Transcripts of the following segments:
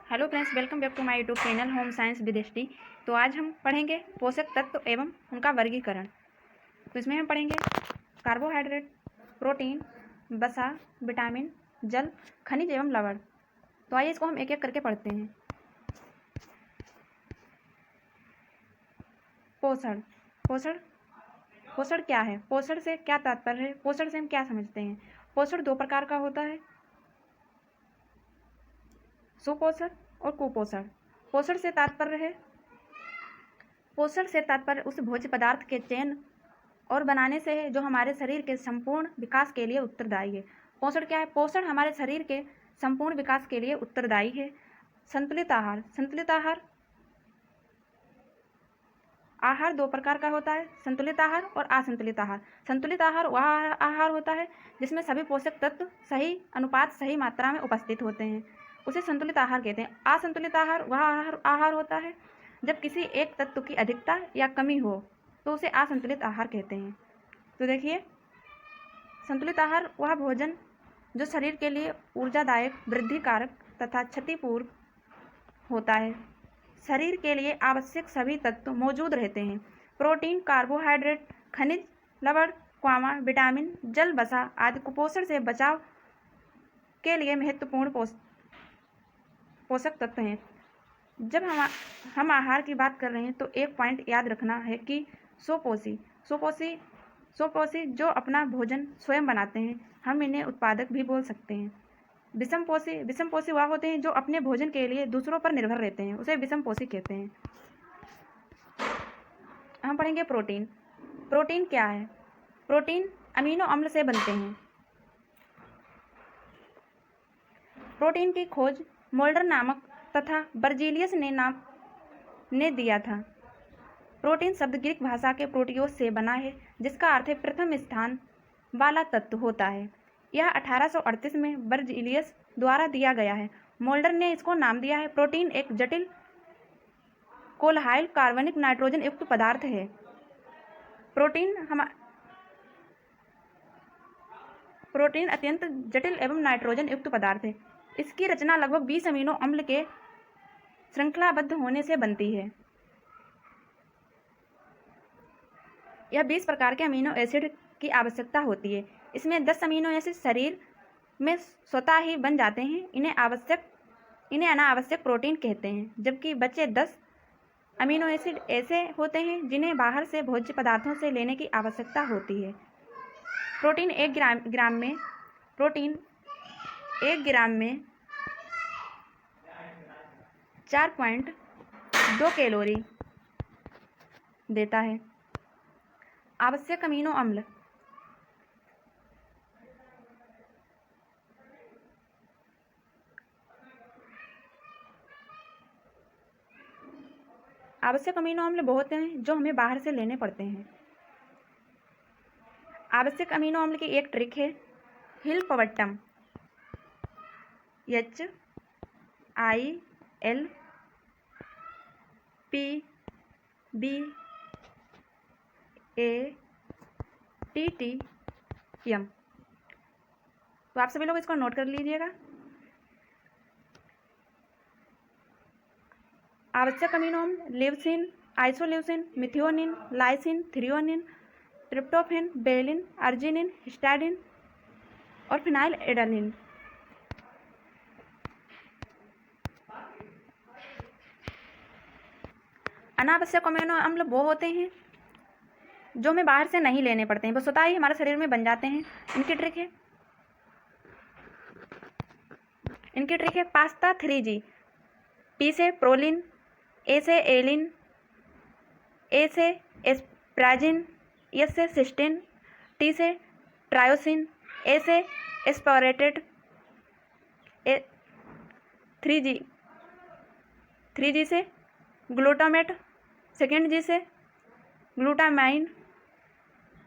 Hello friends, welcome back to my YouTube channel home science with HD. तो आज हम पढ़ेंगे पोषक तत्व एवं उनका वर्गीकरण। तो इसमें हम पढ़ेंगे कार्बोहाइड्रेट, प्रोटीन, वसा, विटामिन, जल, खनिज एवं लवण। तो आइए इसको हम एक एक करके पढ़ते हैं। पोषण पोषण पोषण क्या है? पोषण से क्या तात्पर्य है? पोषण से हम क्या समझते हैं? पोषण दो प्रकार का होता है, सुपोषण और कुपोषण। पोषण से तात्पर्य उस भोज्य पदार्थ के चयन और बनाने से है जो हमारे शरीर के संपूर्ण विकास के लिए उत्तरदायी है। पोषण क्या है? पोषण हमारे शरीर के संपूर्ण विकास के लिए उत्तरदायी है। संतुलित आहार दो प्रकार का होता है, संतुलित आहार और असंतुलित आहार। संतुलित आहार वह आहार होता है जिसमें सभी पोषक तत्व सही अनुपात सही मात्रा में उपस्थित होते हैं, उसे संतुलित आहार कहते हैं। असंतुलित आहार वह आहार होता है जब किसी एक तत्व की अधिकता या कमी हो तो उसे असंतुलित आहार कहते हैं। तो देखिए, संतुलित आहार वह भोजन जो शरीर के लिए ऊर्जादायक, वृद्धि कारक तथा क्षतिपूर्व होता है। शरीर के लिए आवश्यक सभी तत्व मौजूद रहते हैं। प्रोटीन, कार्बोहाइड्रेट, खनिज, लवण, विटामिन, जल, वसा आदि कुपोषण से बचाव के लिए महत्वपूर्ण पोषक तत्व हैं। जब हम आहार की बात कर रहे हैं तो एक पॉइंट याद रखना है कि स्वपोषी जो अपना भोजन स्वयं बनाते हैं, हम इन्हें उत्पादक भी बोल सकते हैं। विषमपोषी वह होते हैं जो अपने भोजन के लिए दूसरों पर निर्भर रहते हैं, उसे विषमपोषी कहते हैं। हम पढ़ेंगे प्रोटीन। प्रोटीन क्या है? प्रोटीन अमीनो अम्ल से बनते हैं। प्रोटीन की खोज मोल्डर नामक तथा बर्जीलियस ने दिया था। प्रोटीन शब्द ग्रीक भाषा के प्रोटियोस से बना है, जिसका अर्थ है प्रथम स्थान वाला तत्व होता है। यह 1838 में बर्जीलियस द्वारा दिया गया है। मोल्डर ने इसको नाम दिया है। प्रोटीन एक जटिल कोल्हाइल कार्बनिक नाइट्रोजन युक्त पदार्थ है। प्रोटीन अत्यंत जटिल एवं नाइट्रोजन युक्त पदार्थ है। इसकी रचना लगभग 20 अमीनो अम्ल के श्रृंखलाबद्ध होने से बनती है। यह 20 प्रकार के अमीनो एसिड की आवश्यकता होती है। इसमें 10 अमीनो एसिड शरीर में स्वतः ही बन जाते हैं। इन्हें अनावश्यक प्रोटीन कहते हैं, जबकि बचे 10 अमीनो एसिड ऐसे होते हैं जिन्हें बाहर से भोज्य पदार्थों से लेने की आवश्यकता होती है। प्रोटीन 1 ग्राम में 4.2 कैलोरी देता है। आवश्यक अमीनो अम्ल बहुत हैं जो हमें बाहर से लेने पड़ते हैं। आवश्यक अमीनो अम्ल की एक ट्रिक है हिल पवट्टम, HILPBATTM। तो आप सभी लोग इसको नोट कर लीजिएगा। आवश्यक अमीनो अम्ल leucine, isoleucine, methionine, lysine, threonine, tryptophan, valine, arginine, histidine और फिनाइल एडेनिन। अनावश्यक अमीनो अम्ल वो होते हैं जो हमें बाहर से नहीं लेने पड़ते हैं, वो स्वतः ही हमारे शरीर में बन जाते हैं। इनकी ट्रिक है पास्ता 3G। P से प्रोलिन, A से एलिन, A से एस्प्राजिन, S से सिस्टीन, T से ट्रायोसिन, A से एस्पारेटेड, 3G से ग्लूटामेट, सेकेंड G से ग्लूटामाइन,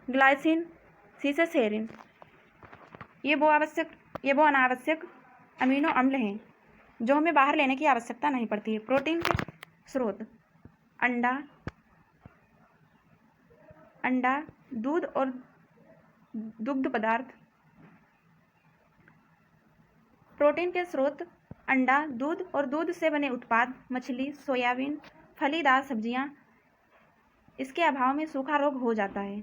ग्लाइसिन, C से सेरिन। ये वो अनावश्यक अमीनो अम्ल हैं जो हमें बाहर लेने की आवश्यकता नहीं पड़ती है। प्रोटीन के स्रोत अंडा, दूध और दुग्ध पदार्थ। प्रोटीन के स्रोत अंडा, दूध और दूध से बने उत्पाद, मछली, सोयाबीन, फलीदार सब्जियां, इसके अभाव में सूखा रोग हो जाता है।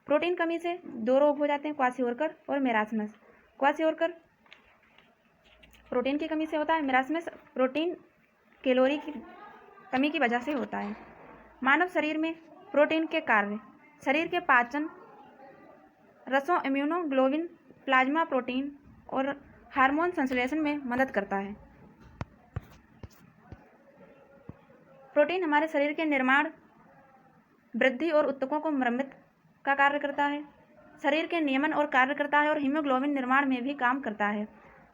प्रोटीन कमी से 2 रोग हो जाते हैं, क्वाशियोरकर और मेरास्मस। क्वाशियोरकर प्रोटीन की कमी से होता है, मेरास्मस प्रोटीन कैलोरी की कमी की वजह से होता है। मानव शरीर में प्रोटीन के कार्य: शरीर के पाचन, रसों, इम्यूनोग्लोबिन, प्लाज्मा प्रोटीन और हार्मोन संश्लेषण में मदद करता है। प्रोटीन हमारे शरीर के निर्माण, वृद्धि और ऊतकों को मरम्मत का कार्य करता है। शरीर के नियमन और कार्य करता है और हीमोग्लोबिन निर्माण में भी काम करता है।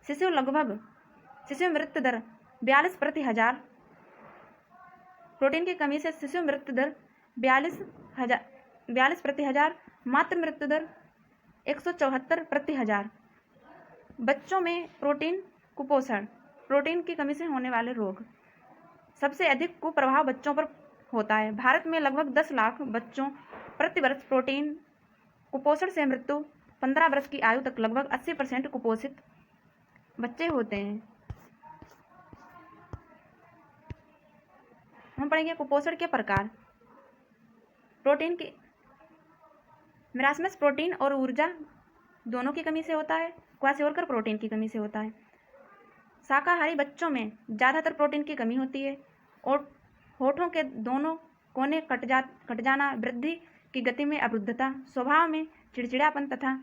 शिशु मृत्यु दर 42/1000। प्रोटीन की कमी से शिशु मृत्यु दर 42/1000, मातृ मृत्यु दर 174/1000। बच्चों में कुपोषण, प्रोटीन की कमी से होने वाले रोग। सबसे अधिक कुप्रभाव बच्चों पर होता है। भारत में लगभग 10 लाख बच्चों प्रति वर्ष कुपोषण से मृत्यु। 15 वर्ष की आयु तक लगभग 80% कुपोषित बच्चे होते हैं। हम पढ़ेंगे कुपोषण के प्रकार। प्रोटीन की मेरास्मस प्रोटीन और ऊर्जा दोनों की कमी से होता है। क्वाशियोरकर प्रोटीन की कमी से होता है। शाकाहारी बच्चों में ज़्यादातर प्रोटीन की कमी होती है और होठों के दोनों कोने कट जाना, वृद्धि की गति में अवरुद्धता, स्वभाव में चिड़चिड़ापन तथा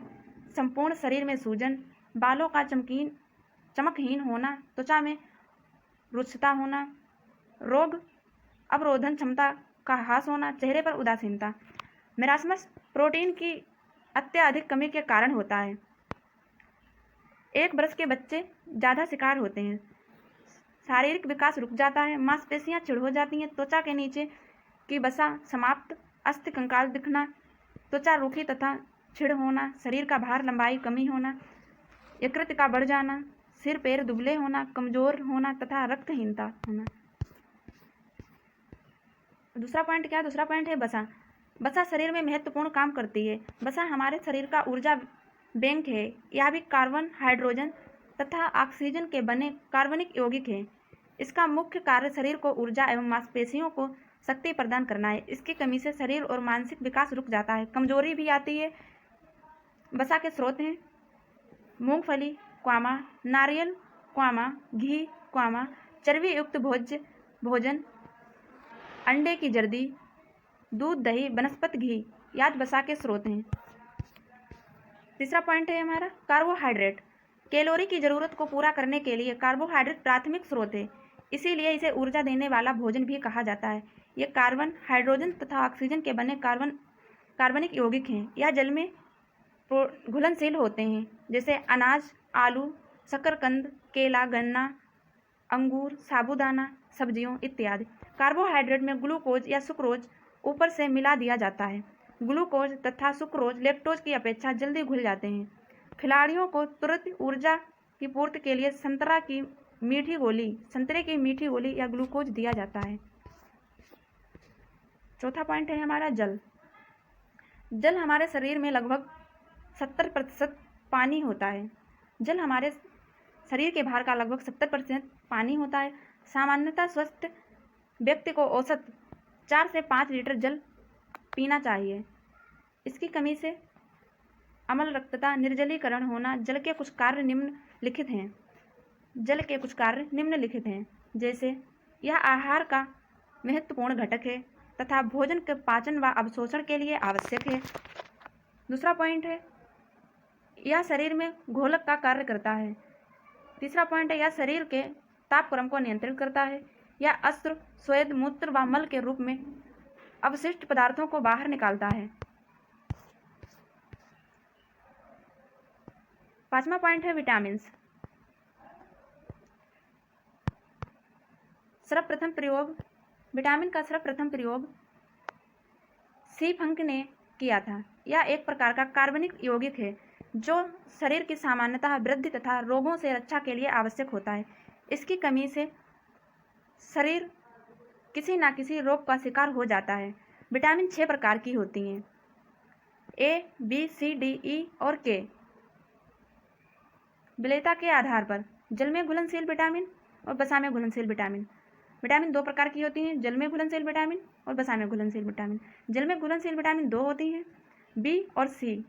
संपूर्ण शरीर में सूजन, बालों का चमकहीन होना, त्वचा में रुक्षता होना, रोग अवरोधन क्षमता का ह्रास होना, चेहरे पर उदासीनता। मेरास्मस प्रोटीन की अत्यधिक कमी के कारण होता है। 1 वर्ष के बच्चे ज़्यादा शिकार होते हैं। शारीरिक विकास रुक जाता है, मांसपेशियां क्षीण हो जाती हैं, त्वचा के नीचे की वसा समाप्त, अस्थि कंकाल दिखना, त्वचा रूखी तथा क्षीण होना, शरीर का भार लंबाई कमी होना, यकृत का बढ़ जाना, सिर पैर दुबले होना, कमजोर होना तथा रक्तहीनता होना। दूसरा पॉइंट क्या है? दूसरा पॉइंट है वसा। वसा शरीर में महत्वपूर्ण काम करती है। वसा हमारे शरीर का ऊर्जा बैंक है। यह भी कार्बन, हाइड्रोजन तथा ऑक्सीजन के बने कार्बनिक यौगिक है। इसका मुख्य कार्य शरीर को ऊर्जा एवं मांसपेशियों को शक्ति प्रदान करना है। इसकी कमी से शरीर और मानसिक विकास रुक जाता है, कमजोरी भी आती है। वसा के स्रोत हैं मूंगफली, नारियल, घी, चर्बी युक्त भोजन, अंडे की जर्दी, दूध, दही, वनस्पति घी याद वसा के स्रोत हैं। तीसरा पॉइंट है हमारा कार्बोहाइड्रेट। कैलोरी की जरूरत को पूरा करने के लिए कार्बोहाइड्रेट प्राथमिक स्रोत है, इसीलिए इसे ऊर्जा देने वाला भोजन भी कहा जाता है। ये कार्बन, हाइड्रोजन तथा ऑक्सीजन के बने कार्बनिक यौगिक हैं। यह जल में घुलनशील होते हैं, जैसे अनाज, आलू, शकरकंद, केला, गन्ना, अंगूर, साबूदाना, सब्जियों इत्यादि। कार्बोहाइड्रेट में ग्लूकोज या सुक्रोज ऊपर से मिला दिया जाता है। ग्लूकोज तथा सुक्रोज लैक्टोज की अपेक्षा जल्दी घुल जाते हैं। खिलाड़ियों को तुरंत ऊर्जा की पूर्ति के लिए संतरे की मीठी गोली या ग्लूकोज दिया जाता है। चौथा पॉइंट है हमारा जल। जल हमारे शरीर में लगभग 70% पानी होता है। जल हमारे शरीर के भार का लगभग 70% पानी होता है। सामान्यतः स्वस्थ व्यक्ति को औसत 4 से 5 लीटर जल पीना चाहिए। इसकी कमी से अम्ल रक्तता, निर्जलीकरण होना। जल के कुछ कार्य निम्नलिखित हैं, जैसे यह आहार का महत्वपूर्ण घटक है तथा भोजन के पाचन व अवशोषण के लिए आवश्यक है। दूसरा पॉइंट है यह शरीर में घोलक का कार्य करता है। तीसरा पॉइंट है यह शरीर के तापक्रम को नियंत्रित करता है। यह अस्त्र, स्वेद, मूत्र व मल के रूप में अवशिष्ट पदार्थों को बाहर निकालता है। पांचवा पॉइंट है विटामिन्स। विटामिन का सर्वप्रथम प्रयोग सी फंक ने किया था। यह एक प्रकार का कार्बनिक यौगिक है जो शरीर की सामान्यतः वृद्धि तथा रोगों से रक्षा के लिए आवश्यक होता है। इसकी कमी से शरीर किसी न किसी रोग का शिकार हो जाता है। विटामिन 6 प्रकार की होती हैं, ए, बी, सी, डी, ई और के। विलेयता के आधार पर जल में घुलनशील विटामिन और वसा में घुलनशील विटामिन। विटामिन 2 प्रकार की होती हैं, जल में घुलनशील विटामिन और वसा में घुलनशील विटामिन। जल में घुलनशील विटामिन 2 होती हैं, बी और सी,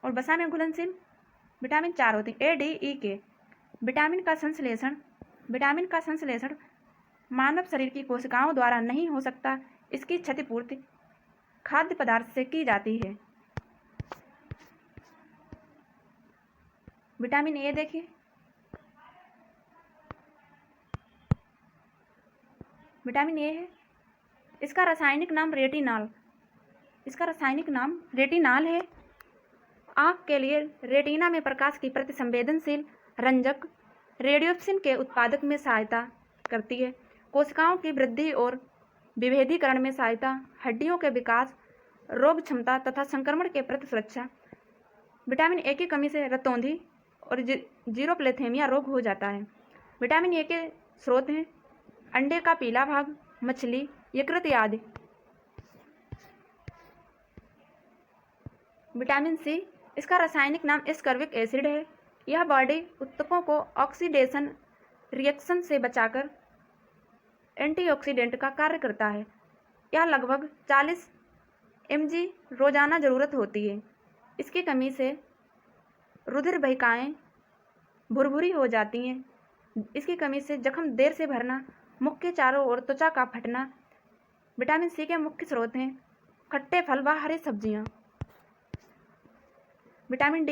और वसा में घुलनशील विटामिन 4 होती हैं, ए, डी, ई, के। विटामिन का संश्लेषण मानव शरीर की कोशिकाओं द्वारा नहीं हो सकता। इसकी क्षतिपूर्ति खाद्य पदार्थ से की जाती है। विटामिन ए देखिए, विटामिन ए है, इसका रासायनिक नाम रेटिनाल है। आँख के लिए रेटिना में प्रकाश की प्रति संवेदनशील रंजक रेडियोप्सिन के उत्पादक में सहायता करती है। कोशिकाओं की वृद्धि और विभेदीकरण में सहायता, हड्डियों के विकास, रोग क्षमता तथा संक्रमण के प्रति सुरक्षा। विटामिन ए की कमी से रतौंधी और जीरोप्लेथेमिया रोग हो जाता है। विटामिन ए के स्रोत हैं अंडे का पीला भाग, मछली, यकृत आदि। विटामिन सी, इसका रासायनिक नाम एस्कॉर्बिक एसिड है। यह बॉडी ऊतकों को ऑक्सीडेशन रिएक्शन से बचाकर एंटीऑक्सीडेंट का कार्य करता है। यह लगभग 40 mg रोजाना जरूरत होती है। इसकी कमी से रुधिर वाहिकाएं भुरभुरी हो जाती हैं। इसकी कमी से जख्म देर से भरना, मुख के चारों ओर त्वचा का फटना। विटामिन सी के मुख्य स्रोत हैं खट्टे फल व हरी सब्जियां। विटामिन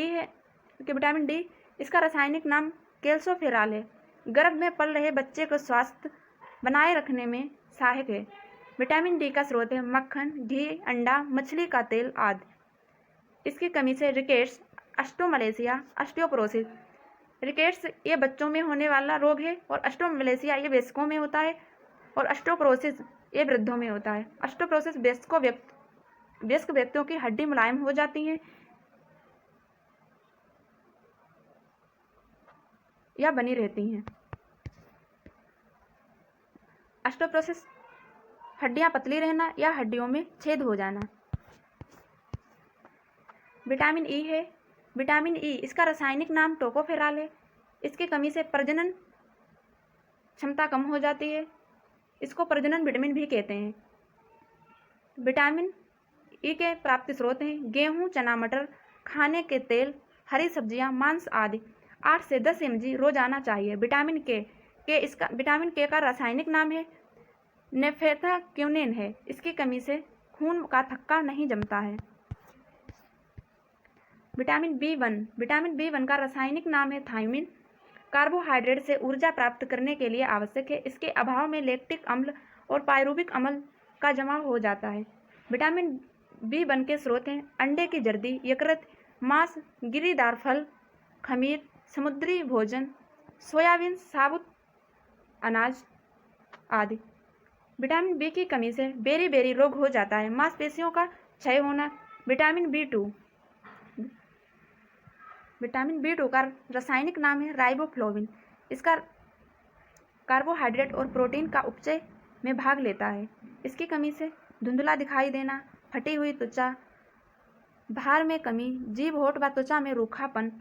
डी, इसका रासायनिक नाम कैल्सोफेरॉल है। गर्भ में पल रहे बच्चे को स्वास्थ्य बनाए रखने में सहायक है। विटामिन डी का स्रोत है मक्खन, घी, अंडा, मछली का तेल आदि। इसकी कमी से रिकेट्स, ऑस्टियोमलेशिया, ऑस्टियोपोरोसिस। रिकेट्स ये बच्चों में होने वाला रोग है और ऑस्टियोमलेशिया ये वयस्कों में होता है और ऑस्टियोपोरोसिस ये वृद्धों में होता है। ऑस्टियोपोरोसिस वयस्क व्यक्तियों की हड्डी मुलायम हो जाती है या बनी रहती हैं। ऑस्टियोपोरोसिस हड्डियां पतली रहना या हड्डियों में छेद हो जाना। विटामिन ई है, विटामिन ई, इसका रासायनिक नाम टोकोफेरॉल है। इसकी कमी से प्रजनन क्षमता कम हो जाती है। इसको प्रजनन विटामिन भी कहते हैं। विटामिन ई के प्राप्ति स्रोत हैं गेहूं, चना, मटर, खाने के तेल, हरी सब्जियां, मांस आदि। 8 से 10 mg रोजाना चाहिए। विटामिन के का रासायनिक नाम है नेफेथाक्यूनिन है। इसकी कमी से खून का थक्का नहीं जमता है। विटामिन बी वन का रासायनिक नाम है थायमिन। कार्बोहाइड्रेट से ऊर्जा प्राप्त करने के लिए आवश्यक है। इसके अभाव में लैक्टिक अम्ल और पायरुविक अम्ल का जमाव हो जाता है। विटामिन बी1 के स्रोत हैं अंडे की जर्दी, यकृत, मांस, गिरीदार फल, खमीर, समुद्री भोजन, सोयाबीन, साबुत अनाज आदि। विटामिन बी की कमी से बेरी रोग हो जाता है, मांसपेशियों का क्षय होना। विटामिन बी टू का रासायनिक नाम है राइबोफ्लोविन। इसका कार्बोहाइड्रेट और प्रोटीन का उपचय में भाग लेता है। इसकी कमी से धुंधला दिखाई देना, फटी हुई त्वचा, भार में कमी, जीभ, होठ व त्वचा में रूखापन।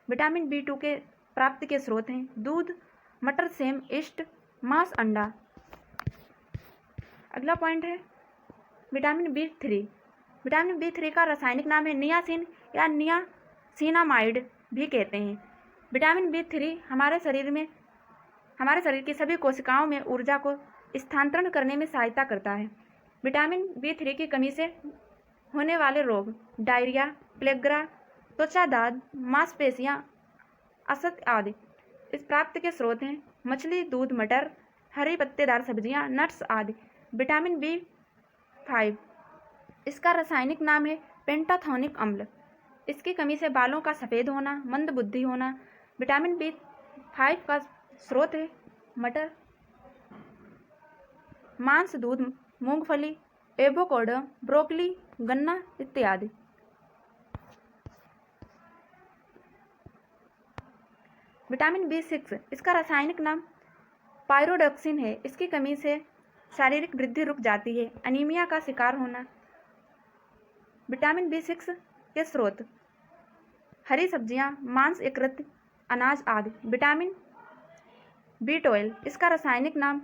विटामिन बी टू के प्राप्ति के स्रोत हैं दूध, मटर, सेम, ईस्ट, मांस, अंडा। अगला पॉइंट है विटामिन बी3। विटामिन बी3 का रासायनिक नाम है नियासिन या नियासिनामाइड भी कहते हैं। विटामिन बी3 हमारे शरीर की सभी कोशिकाओं में ऊर्जा को स्थानांतरण करने में सहायता करता है। विटामिन बी3 की कमी से होने वाले रोग डायरिया, प्लेग्रा, त्वचा दाद, मांसपेशियां, असत आदि। इस प्राप्त के स्रोत हैं मछली, दूध, मटर, हरी पत्तेदार सब्जियां, नट्स आदि। विटामिन बी5, इसका रासायनिक नाम है पेंटाथोनिक अम्ल। इसकी कमी से बालों का सफ़ेद होना, मंद बुद्धि होना। विटामिन बी5 का स्रोत है मटर, मांस, दूध, मूंगफली, एवोकाडो, ब्रोकली, गन्ना इत्यादि। विटामिन बी6, इसका रासायनिक नाम पायरोडॉक्सिन है। इसकी कमी से शारीरिक वृद्धि रुक जाती है, अनीमिया का शिकार होना। विटामिन बी6 के स्रोत हरी सब्जियां, मांस, यकृत, अनाज आदि। विटामिन बीट ऑयल, इसका रासायनिक नाम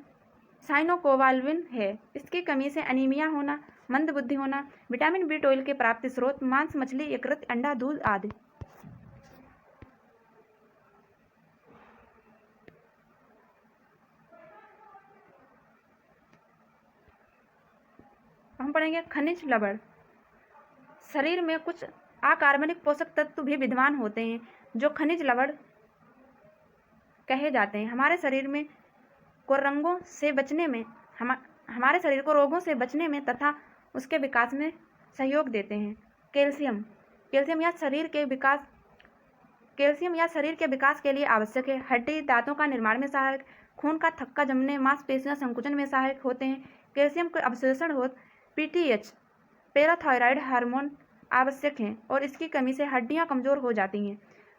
साइनोकोबाल्विन है। इसकी कमी से अनीमिया होना, मंदबुद्धि होना। विटामिन बीट ऑयल के प्राप्ति स्रोत मांस, मछली, यकृत, अंडा, दूध आदि। हम पढ़ेंगे खनिज लवण। शरीर में कुछ अकार्बनिक पोषक तत्व भी विद्यमान होते हैं जो खनिज लवण कहे जाते हैं। हमारे शरीर को रोगों से बचने में तथा उसके विकास में सहयोग देते हैं। कैल्शियम या शरीर के विकास के लिए आवश्यक है। हड्डी दांतों का निर्माण में सहायक, खून का थक्का जमने, मांसपेशियों संकुचन में सहायक होते हैं। कैल्शियम के अवशोषण हो पीटीएच पैराथायरॉयड हार्मोन आवश्यक हैं और इसकी कमी से हड्डियां कमजोर हो जाती हैं।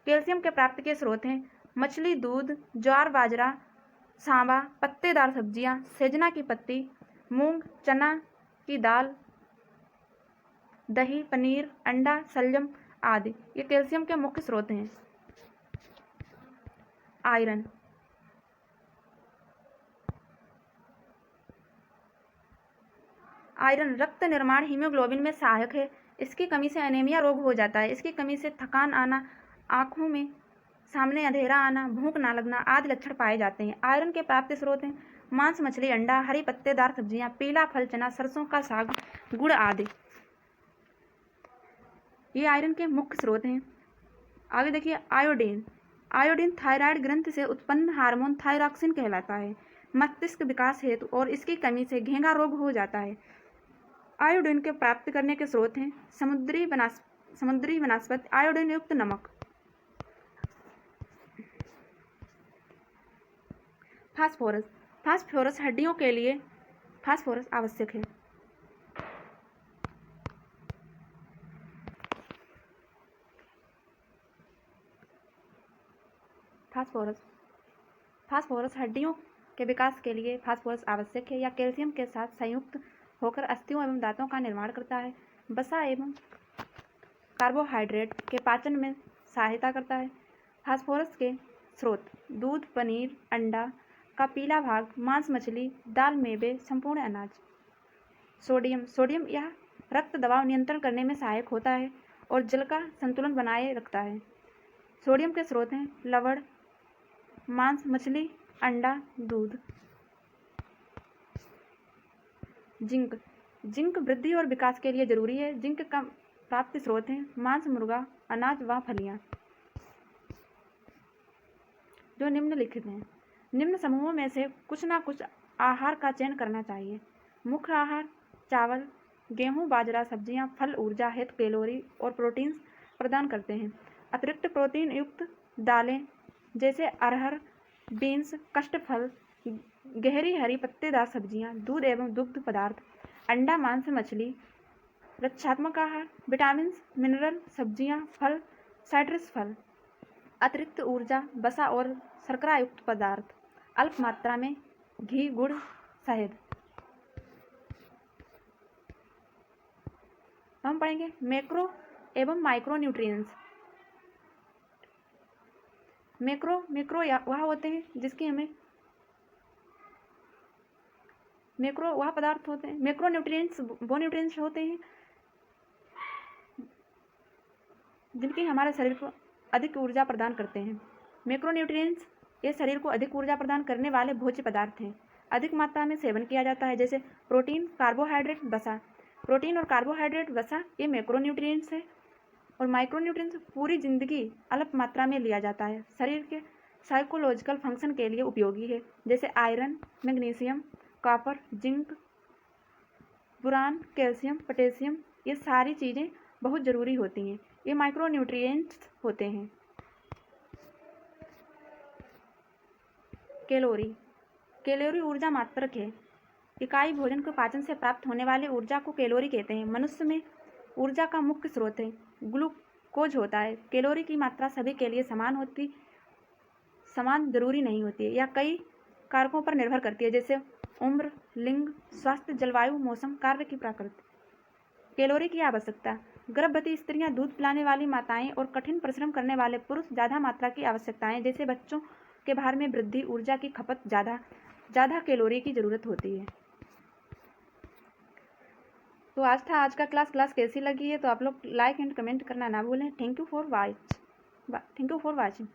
कैल्शियम के प्राप्ति के स्रोत हैं मछली, दूध, ज्वार, बाजरा, सांबा, पत्तेदार सब्जियां, सेजना की पत्ती, मूंग, चना की दाल, दही, पनीर, अंडा, शलजम आदि। ये कैल्शियम के मुख्य स्रोत हैं। आयरन रक्त निर्माण, हीमोग्लोबिन में सहायक है। इसकी कमी से एनीमिया रोग हो जाता है। इसकी कमी से थकान आना, आंखों में सामने अंधेरा आना, भूख ना लगना आदि लक्षण पाए जाते हैं। आयरन के प्राप्ति स्रोत हैं मांस, मछली, अंडा, हरी पत्तेदार सब्जियां, पीला फल, चना, सरसों का साग, गुड़ आदि। ये आयरन के मुख्य स्रोत हैं। आगे देखिए आयोडीन थायराइड ग्रंथि से उत्पन्न हार्मोन थायरॉक्सिन कहलाता है। मस्तिष्क विकास हेतु और इसकी कमी से घेंघा रोग हो जाता है। आयोडीन के प्राप्त करने के स्रोत हैं समुद्री वनस्पति, आयोडीन युक्त नमक। फास्फोरस हड्डियों के लिए फास्फोरस आवश्यक है। फास्फोरस हड्डियों के विकास के लिए फास्फोरस आवश्यक है या कैल्शियम के साथ संयुक्त होकर अस्थियों एवं दांतों का निर्माण करता है। वसा एवं कार्बोहाइड्रेट के पाचन में सहायता करता है। फास्फोरस के स्रोत दूध, पनीर, अंडा का पीला भाग, मांस, मछली, दाल, मेवे, संपूर्ण अनाज। सोडियम यह रक्त दबाव नियंत्रण करने में सहायक होता है और जल का संतुलन बनाए रखता है। सोडियम के स्रोत हैं लवण, मांस, मछली, अंडा, दूध। जिंक वृद्धि और विकास के लिए जरूरी है। जिंक का प्राप्ति स्रोत हैं मांस, मुर्गा, अनाज व फलियां जो निम्नलिखित हैं। निम्न समूहों में से कुछ न कुछ आहार का चयन करना चाहिए। मुख्य आहार चावल, गेहूं, बाजरा, सब्जियां, फल ऊर्जा हेतु कैलोरी और प्रोटीन्स प्रदान करते हैं। अतिरिक्त प्रोटीन युक्त दालें जैसे अरहर, बीन्स, कष्टफल, गहरी हरी पत्तेदार सब्जियां, दूध एवं दुग्ध पदार्थ, अंडा, मांस, मछली। रक्षात्मक आहार विटामिन, मिनरल, सब्जियां, फल, साइट्रस फल। अतिरिक्त ऊर्जा वसा और शर्करा युक्त पदार्थ, अल्प मात्रा में घी, गुड़, शहद। हम पढ़ेंगे मैक्रो एवं माइक्रो न्यूट्रिएंट्स। मैक्रो वह होते हैं जिसकी हमें मैक्रो वह पदार्थ होते हैं। मैक्रो न्यूट्रिएंट्स वो न्यूट्रिएंट्स होते हैं जिनकी हमारे शरीर को अधिक ऊर्जा प्रदान करते हैं। मैक्रो न्यूट्रिएंट्स ये शरीर को अधिक ऊर्जा प्रदान करने वाले भोज्य पदार्थ हैं। अधिक मात्रा में सेवन किया जाता है जैसे प्रोटीन, कार्बोहाइड्रेट, वसा। प्रोटीन और कार्बोहाइड्रेट, वसा ये मैक्रो न्यूट्रिएंट्स है और माइक्रो न्यूट्रिएंट्स पूरी जिंदगी अल्प मात्रा में लिया जाता है। शरीर के साइकोलॉजिकल फंक्शन के लिए उपयोगी है जैसे iron, magnesium, copper, zinc, boron, calcium, potassium. ये सारी चीज़ें बहुत ज़रूरी होती हैं। ये माइक्रो न्यूट्रिएंट्स होते हैं। कैलोरी ऊर्जा मात्रक है। इकाई भोजन के पाचन से प्राप्त होने वाली ऊर्जा को कैलोरी कहते हैं। मनुष्य में ऊर्जा का मुख्य स्रोत है ग्लूकोज होता है। कैलोरी की मात्रा सभी के लिए समान जरूरी नहीं होती है या कई कारकों पर निर्भर करती है जैसे उम्र, लिंग, स्वास्थ्य, जलवायु, मौसम, कार्य की प्रकृति। कैलोरी की आवश्यकता गर्भवती स्त्रियां, दूध पिलाने वाली माताएं और कठिन परिश्रम करने वाले पुरुष ज़्यादा मात्रा की आवश्यकताएं जैसे बच्चों के भार में वृद्धि, ऊर्जा की खपत, ज़्यादा कैलोरी की ज़रूरत होती है। तो आज का क्लास कैसी लगी है तो आप लोग लाइक एंड कमेंट करना ना भूलें। Thank you for watching.